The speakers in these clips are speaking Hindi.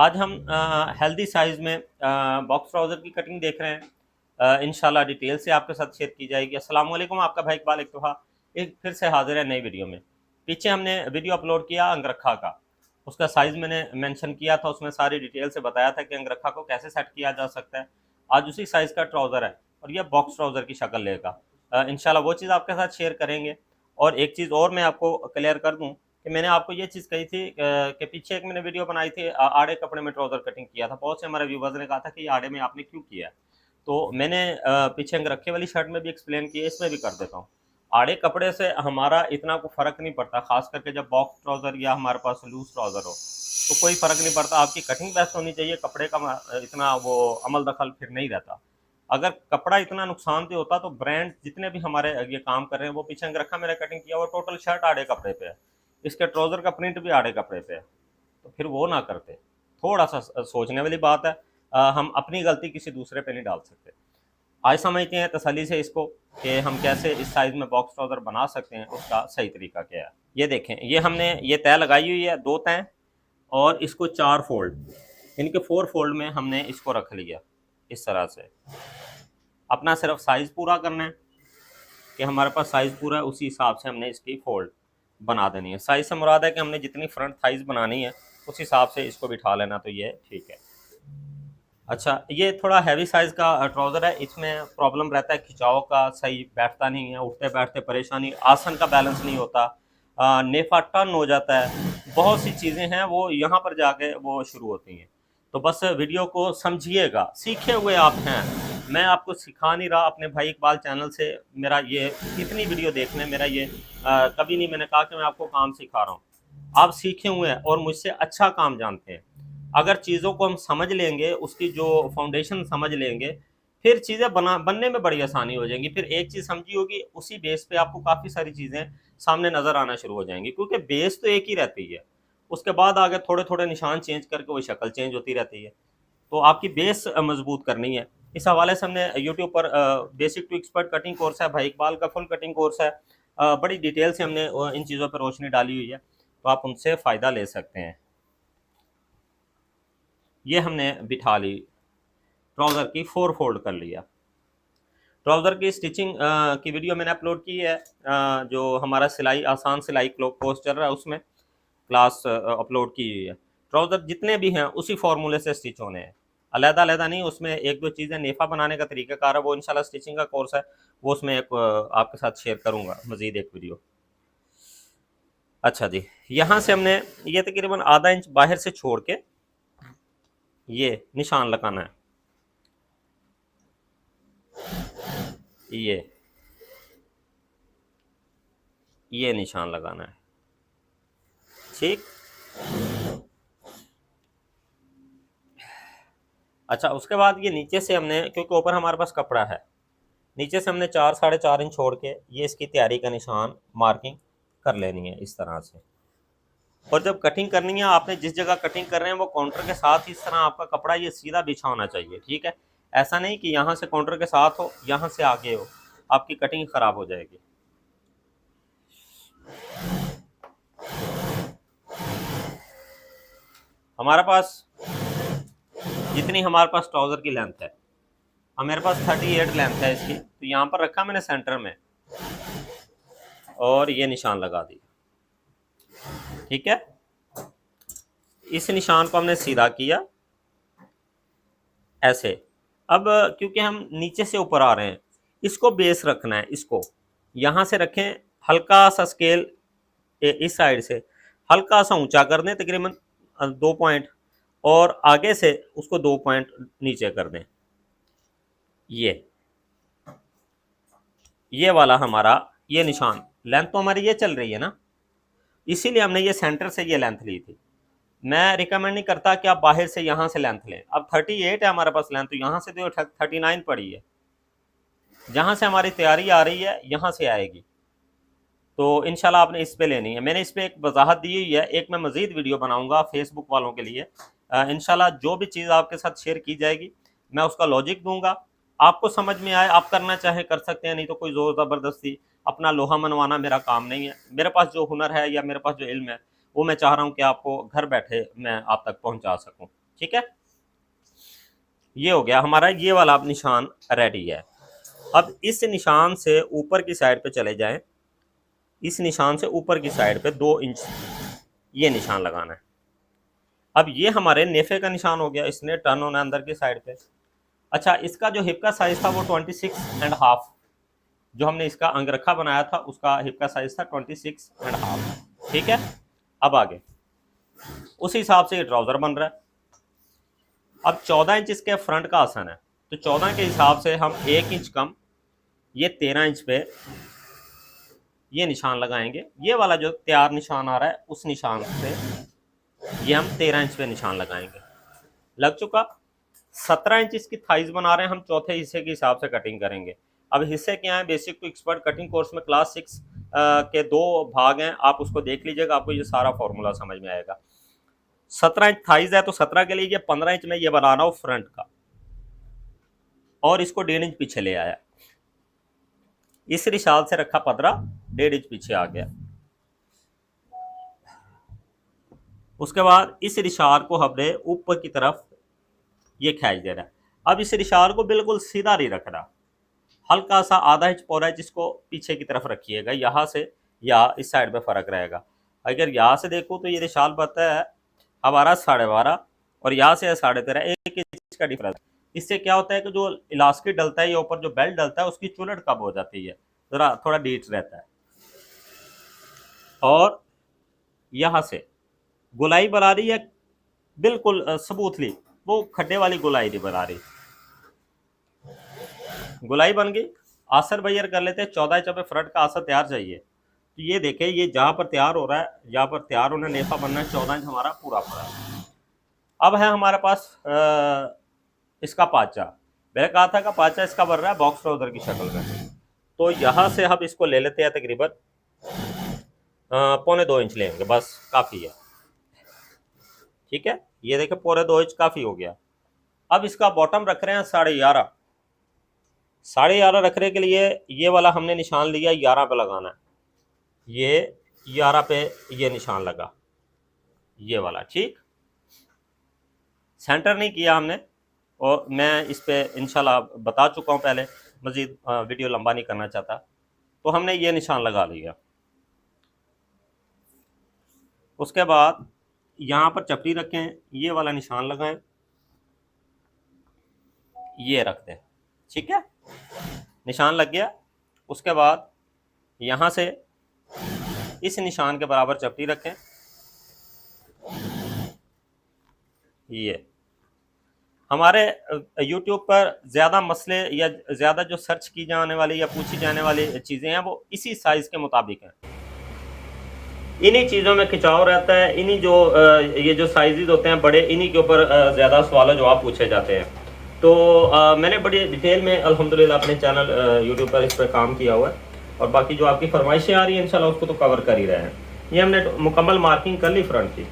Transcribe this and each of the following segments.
आज हम हेल्दी साइज़ में बॉक्स ट्राउज़र की कटिंग देख रहे हैं। इंशाल्लाह डिटेल से आपके साथ शेयर की जाएगी। अस्सलाम वालेकुम, आपका भाई इकबाल एक दफ़ा एक फिर से हाज़िर है नई वीडियो में। पीछे हमने वीडियो अपलोड किया अंगरखा का, उसका साइज़ मैंने मेंशन किया था, उसमें सारी डिटेल से बताया था कि अंगरखा को कैसे सेट किया जा सकता है। आज उसी साइज़ का ट्राउज़र है और ये बॉक्स ट्राउज़र की शक्ल लेगा। इंशाल्लाह वो चीज़ आपके साथ शेयर करेंगे। और एक चीज़ और मैं आपको क्लियर कर दूँ कि मैंने आपको ये चीज़ कही थी कि पीछे एक मैंने वीडियो बनाई थी आड़े कपड़े में ट्राउज़र कटिंग किया था। बहुत से हमारे व्यूवर्स ने कहा था कि ये आड़े में आपने क्यों किया है? तो मैंने पीछे अंगरखे वाली शर्ट में भी एक्सप्लेन किया, इसमें भी कर देता हूँ। आड़े कपड़े से हमारा इतना कोई फ़र्क नहीं पड़ता, ख़ास करके जब बॉक्स ट्राउज़र या हमारे पास लूज़ ट्राउज़र हो, तो कोई फ़र्क नहीं पड़ता। आपकी कटिंग बेस्ट होनी चाहिए, कपड़े का इतना वो अमल दखल फिर नहीं रहता। अगर कपड़ा इतना नुकसानदेह होता तो ब्रांड जितने भी हमारे ये काम कर रहे हैं, वो पीछे अंगरखा मैंने कटिंग किया, वो टोटल शर्ट आड़े कपड़े पे है। इसके ट्राउज़र का प्रिंट भी आड़े कपड़े पे है, तो फिर वो ना करते। थोड़ा-सा सोचने वाली बात है। हम अपनी गलती किसी दूसरे पे नहीं डाल सकते। आज समझते हैं तसल्ली से इसको कि हम कैसे इस साइज़ में बॉक्स ट्राउज़र बना सकते हैं, उसका सही तरीका क्या है। ये देखें, ये हमने ये तह लगाई हुई है, 2 तह और इसको 4 फ़ोल्ड, इनके 4 फ़ोल्ड में हमने इसको रख लिया, इस तरह से। अपना सिर्फ साइज़ पूरा करना है कि हमारे पास साइज़ पूरा है, उसी हिसाब से हमने इसकी फ़ोल्ड बना देनी है। साइज़ से मुराद है कि हमने जितनी फ्रंट थाइज़ बनानी है, उस हिसाब से इसको बिठा लेना, तो ये ठीक है। अच्छा, ये थोड़ा हैवी साइज़ का ट्राउज़र है, इसमें प्रॉब्लम रहता है खिंचाव का, सही बैठता नहीं है, उठते-बैठते परेशानी, आसन का बैलेंस नहीं होता, नेफ़ा टर्न हो जाता है, बहुत सी चीज़ें हैं वो यहाँ पर जाके वो शुरू होती हैं। तो बस वीडियो को समझिएगा, सीखे हुए आप हैं। मैं आपको सिखा नहीं रहा, अपने भाई इकबाल चैनल से मेरा ये कितनी वीडियो देख लें, मेरा ये कभी नहीं मैंने कहा कि मैं आपको काम सिखा रहा हूँ। आप सीखे हुए हैं और मुझसे अच्छा काम जानते हैं। अगर चीज़ों को हम समझ लेंगे, उसकी जो फाउंडेशन समझ लेंगे, फिर चीज़ें बनने में बड़ी आसानी हो जाएँगी। फिर एक चीज़ समझी होगी, उसी बेस पे आपको काफ़ी सारी चीज़ें सामने नज़र आना शुरू हो जाएँगी, क्योंकि बेस तो एक ही रहती है। उसके बाद आगे थोड़े-थोड़े निशान चेंज करके वो शक्ल चेंज होती रहती है। तो आपकी बेस मज़बूत करनी है। इस हवाले से हमने यूट्यूब पर basic to expert cutting course है, भाई इकबाल का फुल कटिंग कोर्स है। बड़ी डिटेल से हमने इन चीज़ों पर रोशनी डाली हुई है, तो आप उनसे फ़ायदा ले सकते हैं। ये हमने बिठा ली, ट्राउज़र की 4 फ़ोल्ड कर लिया। ट्राउज़र की स्टिचिंग की वीडियो मैंने अपलोड की है, जो हमारा सिलाई आसान सिलाई कोर्स चल रहा है, उसमें क्लास अपलोड की हुई है। ट्राउज़र जितने भी हैं उसी फार्मूले से स्टिच होने हैं, अलग-अलग नहीं। उसमें 1-2 चीज़ें नेफ़ा बनाने का तरीक़ाकार है, वो इंशाल्लाह स्टिचिंग का कोर्स है, वो उसमें एक आपके साथ शेयर करूँगा मज़ीद एक वीडियो। अच्छा जी, यहाँ से हमने ये तकरीबन आधा इंच बाहर से छोड़ के ये निशान लगाना है। ये निशान लगाना है, ठीक। अच्छा, उसके बाद ये नीचे से हमने, क्योंकि ऊपर हमारे पास कपड़ा है, नीचे से हमने 4 साढ़े 4 इंच छोड़ के ये इसकी तैयारी का निशान मार्किंग कर लेनी है इस तरह से। और जब कटिंग करनी है, आपने जिस जगह कटिंग कर रहे हैं वो काउंटर के साथ इस तरह आपका कपड़ा ये सीधा बिछा होना चाहिए, ठीक है। ऐसा नहीं कि यहाँ से काउंटर के साथ हो, यहाँ से आगे हो, आपकी कटिंग ख़राब हो जाएगी। हमारे पास जितनी हमारे पास ट्राउज़र की लेंथ है, अब मेरे पास 38 लेंथ है इसकी, तो यहाँ पर रखा मैंने सेंटर में और ये निशान लगा दिया, ठीक है। इस निशान को हमने सीधा किया ऐसे। अब क्योंकि हम नीचे से ऊपर आ रहे हैं, इसको बेस रखना है, इसको यहाँ से रखें, हल्का सा स्केल इस साइड से हल्का सा ऊंचा कर दें, तकरीबन 2 पॉइंट, और आगे से उसको 2 पॉइंट नीचे कर दें। ये वाला हमारा ये निशान, लेंथ तो हमारी ये चल रही है ना, इसीलिए हमने ये सेंटर से ये लेंथ ली थी। मैं रिकमेंड नहीं करता कि आप बाहर से यहाँ से लेंथ लें। अब 38 है हमारे पास लेंथ, तो यहाँ से तो 39 पड़ी है, जहाँ से हमारी तैयारी आ रही है यहाँ से आएगी, तो इंशाल्लाह आपने इस पे लेनी है। मैंने इस पे एक वजाहत दी हुई है, एक मैं मज़ीद वीडियो बनाऊंगा फेसबुक वालों के लिए। इंशाल्लाह जो भी चीज़ आपके साथ शेयर की जाएगी, मैं उसका लॉजिक दूंगा, आपको समझ में आए, आप करना चाहें कर सकते हैं, नहीं तो कोई ज़ोर ज़बरदस्ती अपना लोहा मनवाना मेरा काम नहीं है। मेरे पास जो हुनर है या मेरे पास जो इल्म है, वो मैं चाह रहा हूँ कि आपको घर बैठे मैं आप तक पहुँचा सकूँ, ठीक है, ये हो गया हमारा ये वाला अब निशान रेडी है। अब इस निशान से ऊपर की साइड पे चले जाएं, इस निशान से ऊपर की साइड पे 2 इंच ये निशान लगाना है। अब ये हमारे नेफे का निशान हो गया, इसने टर्न होना अंदर की साइड पे। अच्छा, इसका जो हिप का साइज था वो 26.5, जो हमने इसका अंगरखा बनाया था उसका हिप का साइज था 26.5। ठीक है, अब आगे उस हिसाब से ये ट्राउजर बन रहा है। अब 14 इंच इसके फ्रंट का आसन है, तो 14 के हिसाब से हम 1 इंच कम, ये 13 इंच पे ये निशान लगाएंगे। ये वाला जो तैयार निशान आ रहा है उस निशान से ये हम 13 इंच पे निशान लगाएंगे। लग चुका। 17 इंच इसकी थाइज बना रहे हैं हम, चौथे हिस्से के हिसाब से कटिंग करेंगे। अब हिस्से क्या है, basic to expert cutting course में क्लास 6 के 2 भाग हैं, आप उसको देख लीजिएगा, आपको ये सारा फॉर्मूला समझ में आएगा। 17 इंच थाइज है तो 17 के लिए ये 15 इंच में ये बना रहा हूँ फ्रंट का, और इसको 1.5 इंच पीछे ले आया, इस निशान से रखा 15, 1.5 इंच पीछे आ गया। उसके बाद इस निशान को हमने ऊपर की तरफ ये खींच देना है। अब इस निशान को बिल्कुल सीधा नहीं रखना, हल्का सा आधा इंच पौना इंच इसको पीछे की तरफ रखिएगा, यहाँ से या इस साइड में फ़र्क रहेगा। अगर यहाँ से देखो तो ये निशान बनता है हमारा 12.5 और यहाँ से 13.5, 1 इंच का डिफरेंस। इससे क्या होता है कि जो इलास्टिक डलता है या ऊपर जो बेल्ट डलता है उसकी चुलट कम हो जाती है, ज़रा थोड़ा डीट रहता है। और यहाँ से गोलाई बना रही है बिल्कुल स्मूथली, वो खड्डे वाली गोलाई नहीं बना रही। गोलाई बन गई। आसन बैयर कर लेते हैं। 14 इंच में फ्रंट का आसन तैयार चाहिए, तो ये देखें, ये जहाँ पर तैयार हो रहा है, जहाँ पर तैयार होना नेफा बनना है, 14 इंच हमारा पूरा पूरा। अब है हमारे पास इसका पाँचा। मैंने कहा था कि पाँचा इसका बन रहा है बॉक्स ट्राउजर की शक्ल में, तो यहाँ से हम इसको ले लेते हैं तकरीबन 1.25 इंच लेंगे, बस काफ़ी है। ठीक है, ये देखें 1.25 इंच काफ़ी हो गया। अब इसका बॉटम रख रहे हैं 11.5। 11.5 रखने के लिए ये वाला हमने निशान लिया, 11 पे लगाना है। ये 11 पे ये निशान लगा, ये वाला। ठीक, सेंटर नहीं किया हमने, और मैं इस पे इंशाल्लाह बता चुका हूँ पहले, मज़ीद वीडियो लंबा नहीं करना चाहता। तो हमने ये निशान लगा लिया। उसके बाद यहाँ पर चपटी रखें, ये वाला निशान लगाएं, ये रख दें। ठीक है, निशान लग गया। उसके बाद यहाँ से इस निशान के बराबर चपटी रखें, ये हमारे YouTube पर ज़्यादा मसले या ज़्यादा जो सर्च की जाने वाली या पूछी जाने वाली चीज़ें हैं वो इसी साइज़ के मुताबिक हैं। इन्हीं चीज़ों में खिंचाव रहता है, इन्हीं जो ये जो साइज़ होते हैं बड़े, इन्हीं के ऊपर ज़्यादा सवाल जवाब पूछे जाते हैं। तो मैंने बड़ी डिटेल में अल्हम्दुलिल्लाह अपने चैनल YouTube पर इस पर काम किया हुआ है, और बाकी जो आपकी फरमाइशें आ रही हैं इंशाल्लाह उसको तो कवर कर ही रहे हैं। ये हमने मुकम्मल मार्किंग कर ली फ्रंट की।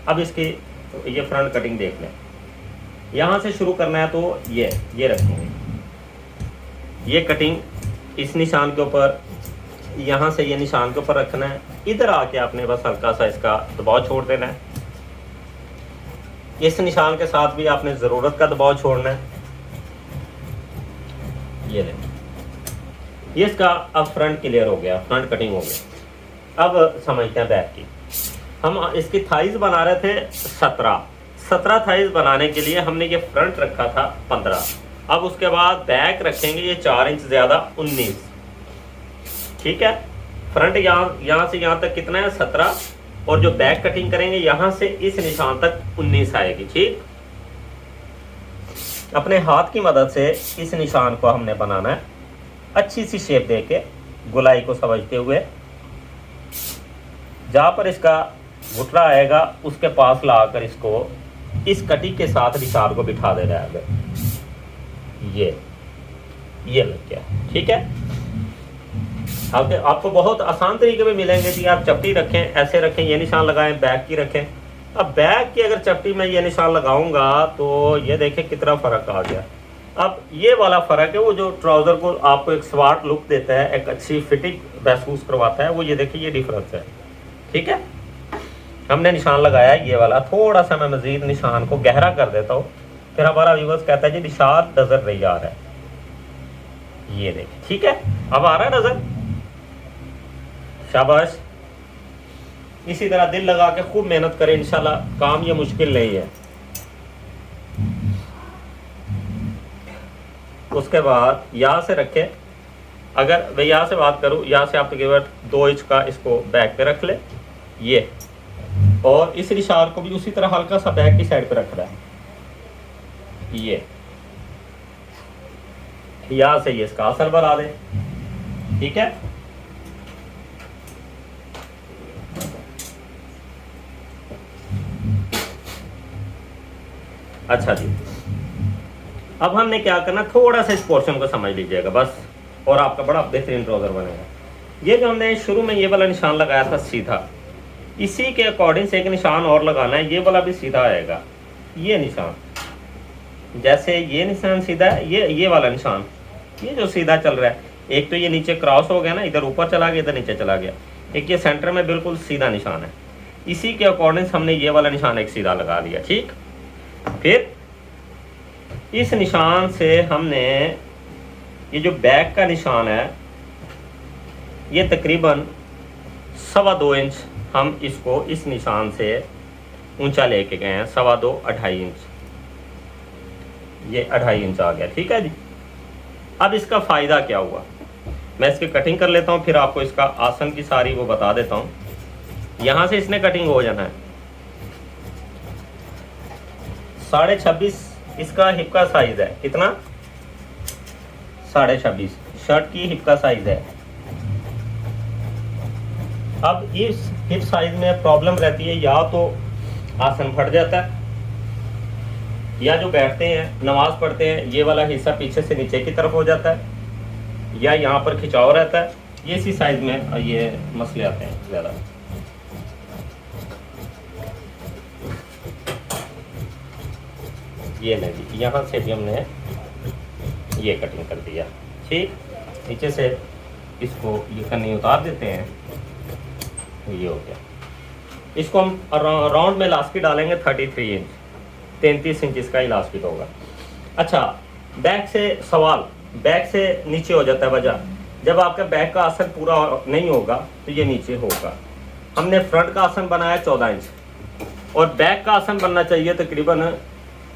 अब इसकी ये फ्रंट कटिंग देख लें। यहाँ से शुरू करना है तो ये रखेंगे, ये कटिंग इस निशान के ऊपर, यहाँ से ये निशान के ऊपर रखना है। इधर आके आपने बस हल्का सा इसका दबाव छोड़ देना है। इस निशान के साथ भी आपने ज़रूरत का दबाव छोड़ना है। ये ले, ये इसका अब फ्रंट क्लियर हो गया, फ्रंट कटिंग हो गया। अब समझते हैं बैक की। हम इसकी थाइज बना रहे थे 17 थाइज बनाने के लिए हमने ये फ्रंट रखा था 15। अब उसके बाद बैक रखेंगे ये 4 इंच ज़्यादा 19। ठीक है, फ्रंट यहाँ से यहाँ तक कितना है 17, और जो बैक कटिंग करेंगे यहाँ से इस निशान तक 19 आएगी। ठीक, अपने हाथ की मदद से इस निशान को हमने बनाना है, अच्छी सी शेप देके गोलाई को समझते हुए। जहाँ पर इसका घुटना आएगा उसके पास लाकर इसको इस कटिंग के साथ निशान को बिठा देना है। ये लग गया। ठीक है, आपको बहुत आसान तरीके में मिलेंगे कि आप चपटी रखें, ऐसे रखें, ये निशान लगाएं, बैक की रखें। अब बैक की अगर चपटी में ये निशान लगाऊंगा तो ये देखें कितना फ़र्क आ गया। अब ये वाला फ़र्क है वो जो ट्राउज़र को आपको एक स्मार्ट लुक देता है, एक अच्छी फिटिंग महसूस करवाता है, वो ये देखिए ये डिफरेंस है। ठीक है, हमने निशान लगाया ये वाला, थोड़ा सा मैं मजीद निशान को गहरा कर देता हूँ, फिर हमारा व्यूअर्स कहता है जी निशान नजर नहीं आ रहा है। ये देखिए, ठीक है, अब आ रहा है नजर, शाबाश। इसी तरह दिल लगा के खूब मेहनत करें, इंशाल्लाह काम ये मुश्किल नहीं है। उसके बाद यहाँ से रखें, अगर मैं यहाँ से बात करूँ, यहाँ से आप तकरीबन 2 इंच का इसको बैक पे रख ले ये, और इस निशान को भी उसी तरह हल्का सा बैक की साइड पे रखना है। ये यहाँ से ये इसका असर बना दें, ठीक है। अच्छा जी, अब हमने क्या करना, थोड़ा सा इस पोर्शन को समझ लीजिएगा बस, और आपका बड़ा बेहतरीन ट्राउजर बनेगा। ये जो हमने शुरू में ये वाला निशान लगाया था सीधा, इसी के अकॉर्डिंग से एक निशान और लगाना है, ये वाला भी सीधा आएगा। ये निशान, जैसे ये निशान सीधा है, ये वाला निशान, ये जो सीधा चल रहा है, एक तो ये नीचे क्रॉस हो गया ना, इधर ऊपर चला गया, इधर नीचे चला गया, एक ये सेंटर में बिल्कुल सीधा निशान है। इसी के अकॉर्डिंग हमने ये वाला निशान एक सीधा लगा दिया, ठीक। फिर इस निशान से हमने ये जो बैक का निशान है, ये तकरीबन 2.25 इंच हम इसको इस निशान से ऊंचा लेके गए हैं, 2.25 2.5 इंच, ये 2.5 इंच आ गया, ठीक है जी। अब इसका फ़ायदा क्या हुआ, मैं इसकी कटिंग कर लेता हूँ, फिर आपको इसका आसन की सारी वो बता देता हूँ। यहाँ से इसने कटिंग हो जाना है 26.5 इसका हिप का साइज है, कितना 26.5 शर्ट की हिप का साइज है। अब इस हिप साइज में प्रॉब्लम रहती है, या तो आसन फट जाता है, या जो बैठते हैं नमाज पढ़ते हैं ये वाला हिस्सा पीछे से नीचे की तरफ हो जाता है, या यहाँ पर खिंचाव रहता है। ये इसी साइज में ये मसले आते हैं ज़्यादा। ये नहीं, यहाँ से भी हमने ये कटिंग कर दिया, ठीक। नीचे से इसको ये कन्नी उतार देते हैं, ये हो गया। इसको हम राउंड में इलास्टिक डालेंगे 33 इंच, 33 इंच इसका इलास्टिक होगा। अच्छा, बैक से सवाल, बैक से नीचे हो जाता है, वजह जब आपका बैक का आसन पूरा नहीं होगा तो ये नीचे होगा। हमने फ्रंट का आसन बनाया 14 इंच, और बैक का आसन बनना चाहिए तकरीबन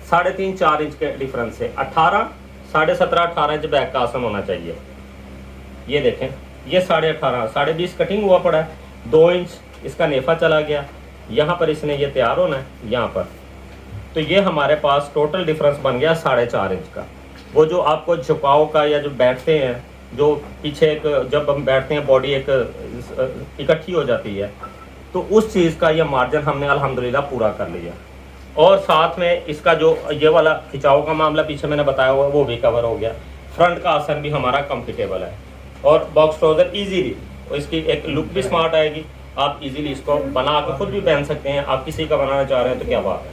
3.5 4 इंच के डिफरेंस से 18 17.5 18 इंच बैक का आसन होना चाहिए। ये देखें, ये 18.5 20.5 कटिंग हुआ पड़ा है, 2 इंच इसका नेफा चला गया, यहाँ पर इसने ये तैयार होना है यहाँ पर, तो ये हमारे पास टोटल डिफरेंस बन गया 4.5 इंच का। वो जो आपको झुकाव का, या जो बैठते हैं, जो पीछे एक जब हम बैठते हैं बॉडी एक इकट्ठी हो जाती है, तो उस चीज़ का ये मार्जिन हमने अल्हम्दुलिल्लाह पूरा कर लिया। और साथ में इसका जो ये वाला खिंचाव का मामला पीछे मैंने बताया हुआ वो भी कवर हो गया। फ्रंट का आसन भी हमारा कंफर्टेबल है, और बॉक्स ट्राउज़र ईजीली, और इसकी एक लुक भी स्मार्ट आएगी। आप इजीली इसको बना कर खुद भी पहन सकते हैं। आप किसी का बनाना चाह रहे हैं तो क्या बात है।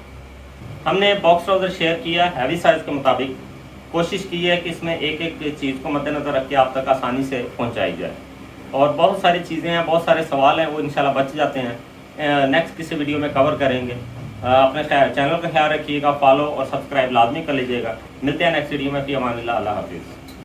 हमने बॉक्स ट्राउज़र शेयर किया हैवी साइज़ के मुताबिक, कोशिश की है कि इसमें एक एक चीज़ को मद्देनज़र रख के आप तक आसानी से पहुँचाई जाए। और बहुत सारी चीज़ें हैं, बहुत सारे सवाल हैं, वो इंशाल्लाह बच जाते हैं, नेक्स्ट किसी वीडियो में कवर करेंगे। अपने चैनल का ख्याल रखिएगा, फॉलो और सब्सक्राइब लाजमी कर लीजिएगा। मिलते हैं नेक्स्ट वीडियो में, फ़ी अमानिल्लाह, अल्लाह हाफ़िज़।